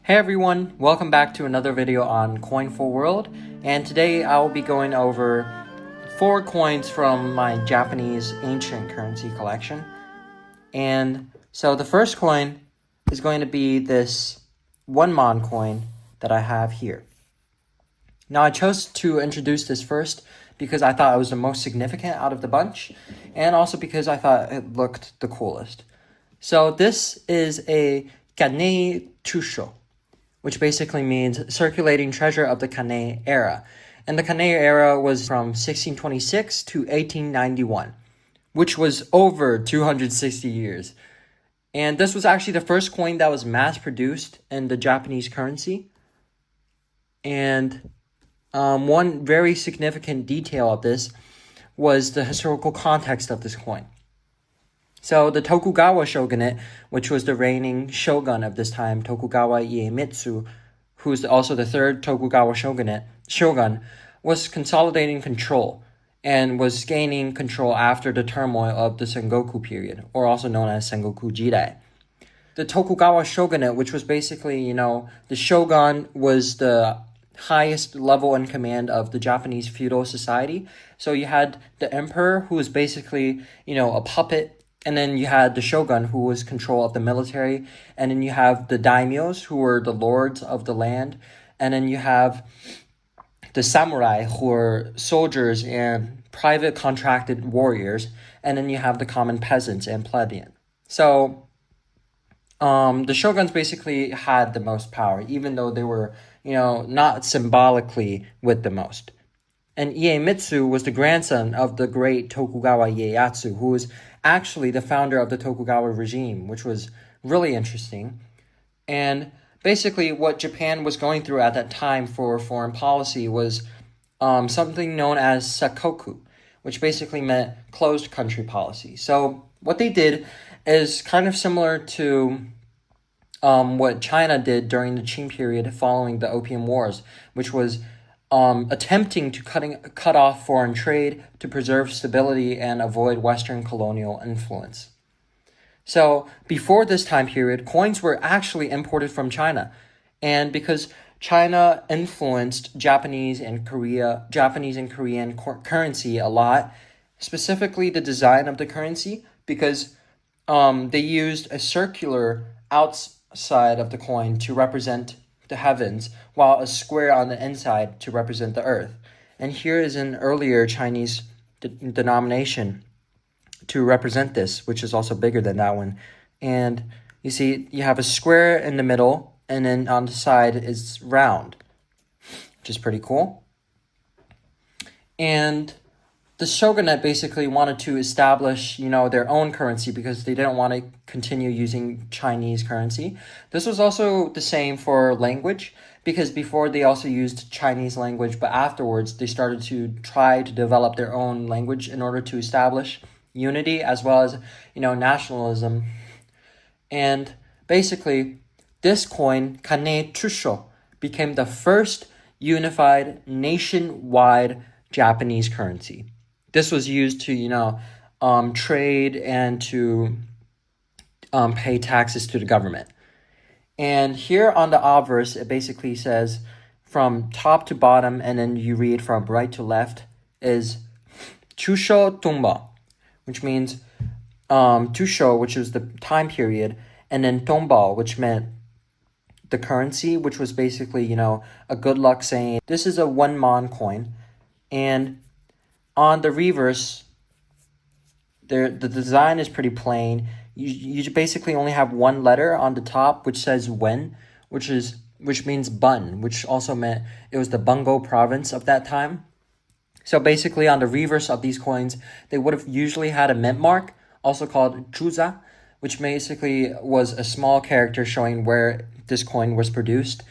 Hey everyone, welcome back to another video on Coinful World, and today I will be going over 4 coins from my Japanese ancient currency collection. And so the first coin is going to be this 1 Mon coin that I have here. Now I chose to introduce this first because I thought it was the most significant out of the bunch, and also because I thought it looked the coolest. So this is a Kanei Chusho, which basically means circulating treasure of the Kanei era. And the Kanei era was from 1626 to 1891, which was over 260 years. And this was actually the first coin that was mass-produced in the Japanese currency. And one very significant detail of this was the historical context of this coin. So the Tokugawa shogunate, which was the reigning shogun of this time, Tokugawa Iemitsu, who's also the third Tokugawa shogun, was consolidating control and was gaining control after the turmoil of the Sengoku period, or also known as Sengoku Jidai. The Tokugawa shogunate, which was basically, the shogun was the highest level in command of the Japanese feudal society. So you had the emperor, who was basically, a puppet. And then you had the shogun, who was control of the military. And then you have the daimyos, who were the lords of the land. And then you have the samurai, who were soldiers and private contracted warriors. And then you have the common peasants and plebeian. So the shoguns basically had the most power, even though they were, not symbolically with the most. And Iemitsu was the grandson of the great Tokugawa Ieyasu, who was actually the founder of the Tokugawa regime, which was really interesting. And basically what Japan was going through at that time for foreign policy was something known as sakoku, which basically meant closed country policy. So what they did is kind of similar to what China did during the Qing period following the Opium Wars, which was attempting to cut off foreign trade to preserve stability and avoid Western colonial influence. So before this time period, coins were actually imported from China. And because China influenced Japanese and Korean currency a lot, specifically the design of the currency, because they used a circular outside of the coin to represent the heavens, while a square on the inside to represent the earth. And here is an earlier Chinese denomination to represent this, which is also bigger than that one. And you see, you have a square in the middle, and then on the side is round, which is pretty cool. And the shogunate basically wanted to establish, their own currency because they didn't want to continue using Chinese currency. This was also the same for language, because before they also used Chinese language, but afterwards they started to try to develop their own language in order to establish unity as well as, nationalism. And basically, this coin, Kanei Chusho, became the first unified nationwide Japanese currency. This was used to, trade and to pay taxes to the government. And here on the obverse, it basically says from top to bottom, and then you read from right to left, is Chusho Tumba, which means Chusho, which is the time period, and then Tomba, which meant the currency, which was basically, a good luck saying. This is a 1 Mon coin, and on the reverse, the design is pretty plain. You basically only have one letter on the top, which says Wen, which means bun, which also meant it was the Bungo province of that time. So basically, on the reverse of these coins, they would have usually had a mint mark, also called chuza, which basically was a small character showing where this coin was produced.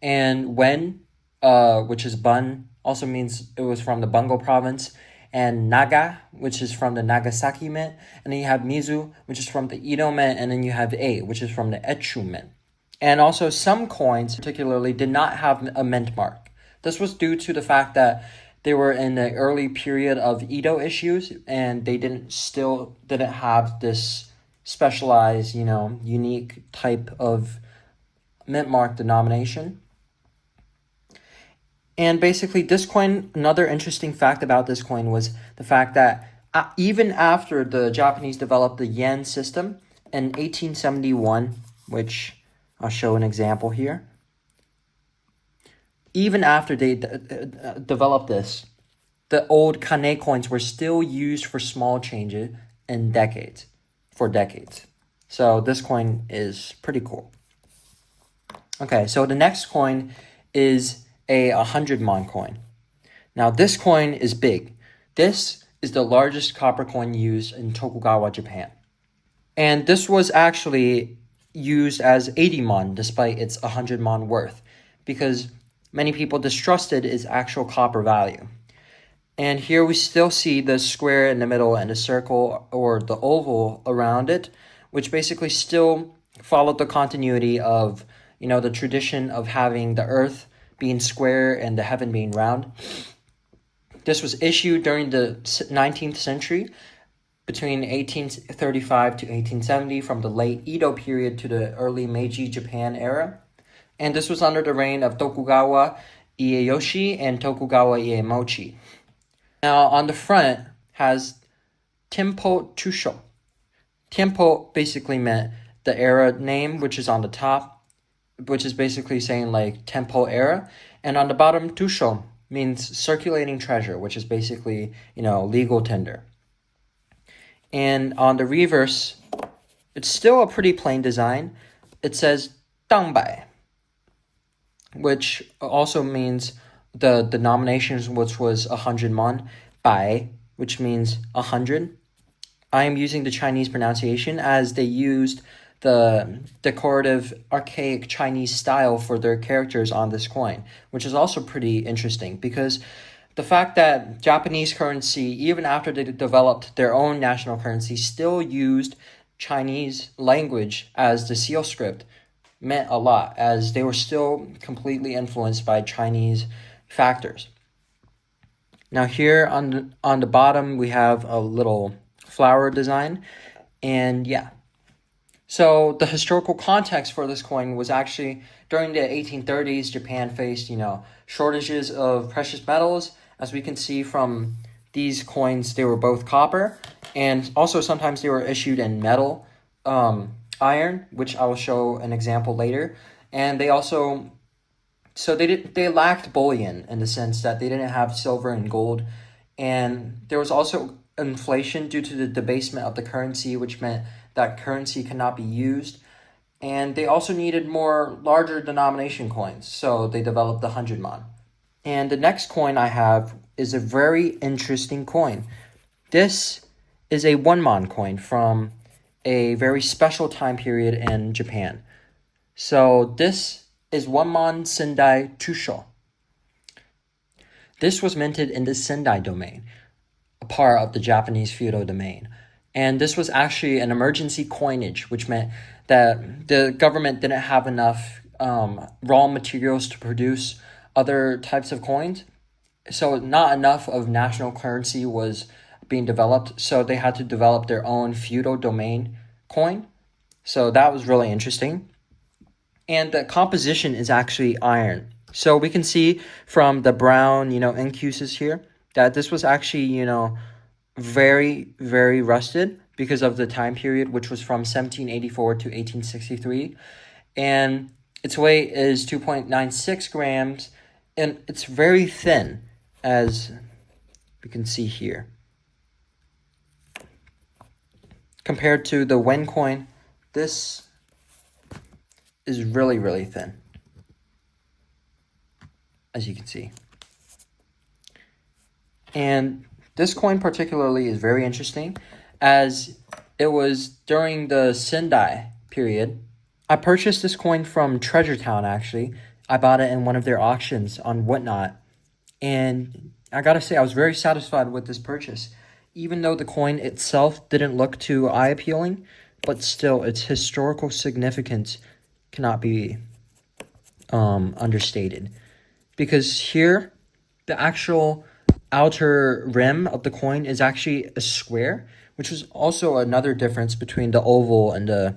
And Wen, which is bun, also means it was from the Bungo province. And Naga, which is from the Nagasaki mint. And then you have Mizu, which is from the Edo mint. And then you have A, which is from the Echu mint. And also some coins particularly did not have a mint mark. This was due to the fact that they were in the early period of Edo issues, and they didn't have this specialized, unique type of mint mark denomination. And basically, this coin, another interesting fact about this coin was the fact that even after the Japanese developed the yen system in 1871, which I'll show an example here. Even after they developed this, the old kane coins were still used for small changes for decades. So this coin is pretty cool. Okay, so the next coin is a 100 Mon coin. Now this coin is big. This is the largest copper coin used in Tokugawa, Japan. And this was actually used as 80 Mon despite its 100 Mon worth, because many people distrusted its actual copper value. And here we still see the square in the middle and the circle or the oval around it, which basically still followed the continuity of, the tradition of having the earth being square and the heaven being round. This was issued during the 19th century, between 1835 to 1870, from the late Edo period to the early Meiji Japan era. And this was under the reign of Tokugawa Ieyoshi and Tokugawa Iemochi. Now, on the front has Tempo Tusho. Tempo basically meant the era name, which is on the top, which is basically saying like Tempo era. And on the bottom, Tusho means circulating treasure, which is basically, legal tender. And on the reverse, it's still a pretty plain design. It says Dangbai, which also means the denominations, which was 100 Mon, Bai, which means 100. I am using the Chinese pronunciation as they used the decorative archaic Chinese style for their characters on this coin, which is also pretty interesting because the fact that Japanese currency, even after they developed their own national currency, still used Chinese language as the seal script meant a lot, as they were still completely influenced by Chinese factors. Now here on the bottom, we have a little flower design, and yeah. So the historical context for this coin was actually during the 1830s, Japan faced, shortages of precious metals. As we can see from these coins, they were both copper, and also sometimes they were issued in metal, iron, which I will show an example later. And they also, they lacked bullion in the sense that they didn't have silver and gold. And there was also inflation due to the debasement of the currency, which meant that currency cannot be used. And they also needed more larger denomination coins, so they developed the 100 Mon. And the next coin I have is a very interesting coin. This is a 1 Mon coin from a very special time period in Japan. So this is 1 Mon Sendai Tusho. This was minted in the Sendai domain, a part of the Japanese feudal domain. And this was actually an emergency coinage, which meant that the government didn't have enough raw materials to produce other types of coins. So not enough of national currency was being developed. So they had to develop their own feudal domain coin. So that was really interesting. And the composition is actually iron. So we can see from the brown, incuses here, that this was actually, very, very rusted because of the time period, which was from 1784 to 1863. And its weight is 2.96 grams, and it's very thin, as we can see here. Compared to the Wen coin, this is really, really thin, as you can see. And this coin particularly is very interesting, as it was during the Sendai period. I purchased this coin from Treasure Town, actually. I bought it in one of their auctions on Whatnot. And I gotta say, I was very satisfied with this purchase. Even though the coin itself didn't look too eye-appealing, but still, its historical significance cannot be understated. Because here, the actual outer rim of the coin is actually a square, which was also another difference between the oval and the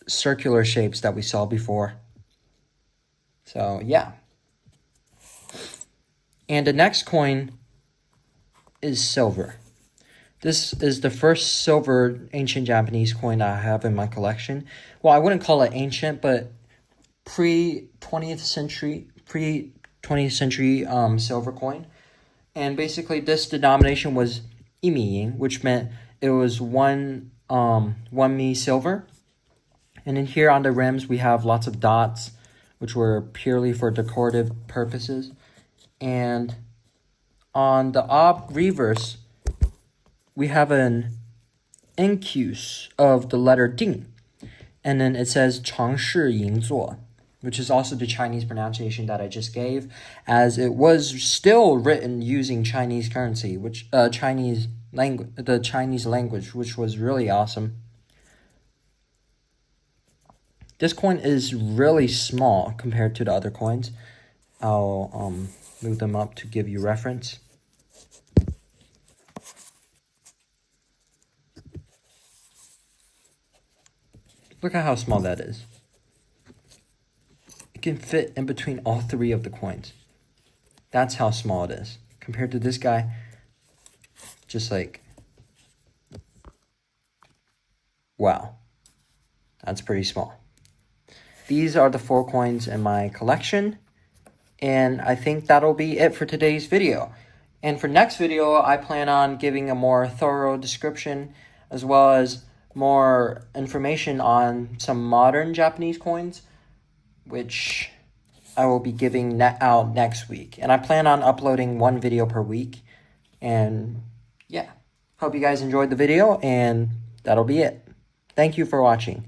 circular shapes that we saw before. So yeah. And the next coin is silver. This is the first silver ancient Japanese coin I have in my collection. Well, I wouldn't call it ancient, but pre-20th century silver coin. And basically this denomination was imi, which meant it was one mi silver. And in here on the rims we have lots of dots, which were purely for decorative purposes. And on the reverse, we have an incuse of the letter ding. And then it says 长式银座, which is also the Chinese pronunciation that I just gave, as it was still written using Chinese currency, the Chinese language, which was really awesome. This coin is really small compared to the other coins. I'll move them up to give you reference. Look at how small that is. It can fit in between all three of the coins. That's how small it is. Compared to this guy, just like, wow. That's pretty small. These are the 4 coins in my collection. And I think that'll be it for today's video. And for next video, I plan on giving a more thorough description as well as more information on some modern Japanese coins, which I will be giving out next week. And I plan on uploading 1 video per week. And yeah, hope you guys enjoyed the video, and that'll be it. Thank you for watching.